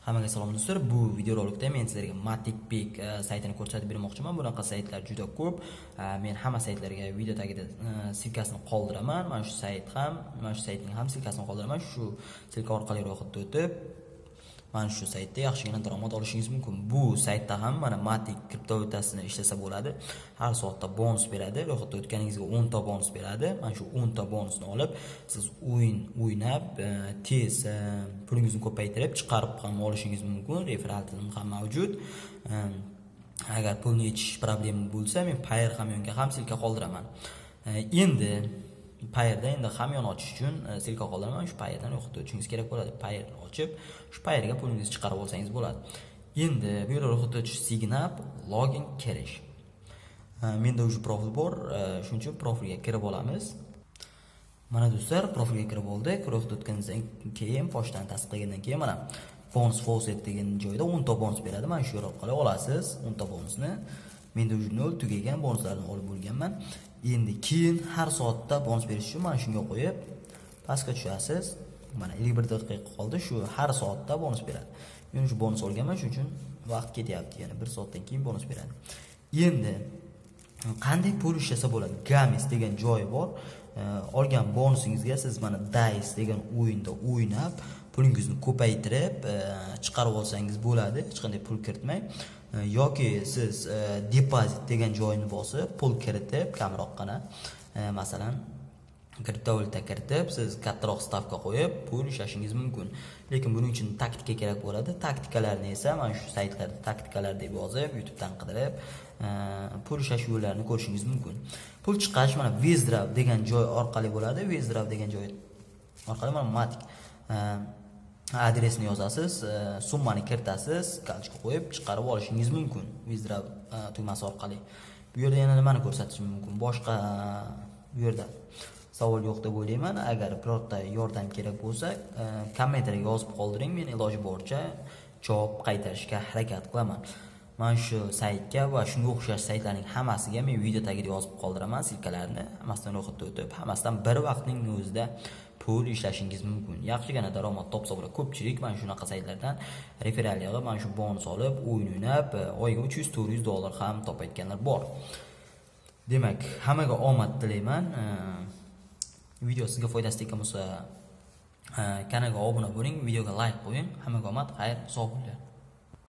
Hammaga salom do'stlar. Bu videorolikda men sizlarga Matic saytini ko'rsatib bermoqchiman. Bunaqa saytlar juda ko'p. Men hamma saytlarga video tagida silkasini qoldiraman. Mana shu saytning ham silkasini qoldiraman. Shu silka orqali ro'yxatga o'tib, mana shu saytda yaxshigina daromad olishingiz mumkin. Bu saytda ham mana Matic kriptovalyutasini ishlasa bo'ladi. Har soatda bonus beradi. Ro'yxatga o'tganingizga 10 ta bonus beradi. Mana shu 10 ta bonusni olib, siz o'ynab, tez pulingizni ko'paytirib chiqarib ham olishingiz mumkin. Referral tizimi ham mavjud. Agar pulni yechish problemi bo'lsa, men Payer hamyonga ham silka qoldiraman. Endi Payerda hamyon ochish uchun silka qoldiraman. Shu Payerdan ro'yxatga o'tishingiz kerak bo'ladi. Payer ochib, shu Payerga pulingizni chiqarib olsangiz bo'ladi. Endi bu yerda ro'yxatga o'tish signap login kirish. Menda o'sha profil bor, shuning uchun profilga kirib olamiz. Mana do'stlar, profilga kirib oldik. Ro'yxatga o'tgandan keyin pochtani tasdiqlagandan keyin mana bonus faucet degan joyda 10 ta bonus beradi. Mana shu yer orqali olasiz 10 ta bonusni. Menda o'sha 0 tugagan bonuslarni olib bo'lganman. Endi keyin har soatda bonus berish uchun mana shunga qo'yib pastga tushasiz. Mana 51 daqiqa qoldi, shu har soatda bonus beradi. Men shu bonus olganman, shuning uchun vaqt ketyapti. Yana 1 soatdan keyin bonus beradi. Endi qanday pul ishlasa bo'ladi? Gamis degan joyi bor. Olgan bonusingizga siz mana Dice degan o'yinda o'ynab, pulingizni ko'paytirib chiqarib olsangiz bo'ladi, hech qanday pul kiritmay. Yoki siz deposit degan joyini bosib, pul kiritib, kamroqqina, masalan, kriptovalyuta kiritib, siz kattaroq stavka qo'yib, pul ishlashingiz mumkin. Lekin buning uchun taktika kerak bo'ladi. Taktikalarni esa mana shu saytlarda taktikalar deb yozib, YouTubedan qidirib, pul ishlash yo'llarini ko'rishingiz mumkin. Pul chiqarish mana Withdraw degan joy orqali bo'ladi. Withdraw degan joy orqali mana Matic adresini yozasiz, summani kiritasiz, galchka qo'yib chiqarib olishingiz mumkin. Withdraw tugmasi orqali. Bu yerda yana nimani ko'rsatishim mumkin? Boshqa bu yerda savol yo'q deb o'ylayman. Agar birorta yordam kerak bo'lsa, kommentariyaga yozib qoldiring. Men iloji boricha javob qaytarishga harakat qilaman. Mana shu saytga va shunga o'xshash saytlarning hammasiga men video tagida yozib qoldiraman silkalarni. Hammasidan ro'yxatga o'tib, hammasidan bir vaqtning o'zida pul ishlashingiz mumkin. Yaxshigina daromad topsa bo'ladi. Ko'pchilik mana shunaqa saytlardan referral yig'ib, mana shu bonus olib, o'ynab, oyiga 300-400 dollar ham topayotganlar bor. Demak, hammaga omad tilayman. Video sizga foydasi tekkan bo'lsa, kanalga obuna bo'ling, videoga like qo'ying. Hammaga omad, xayr, sog' bo'linglar.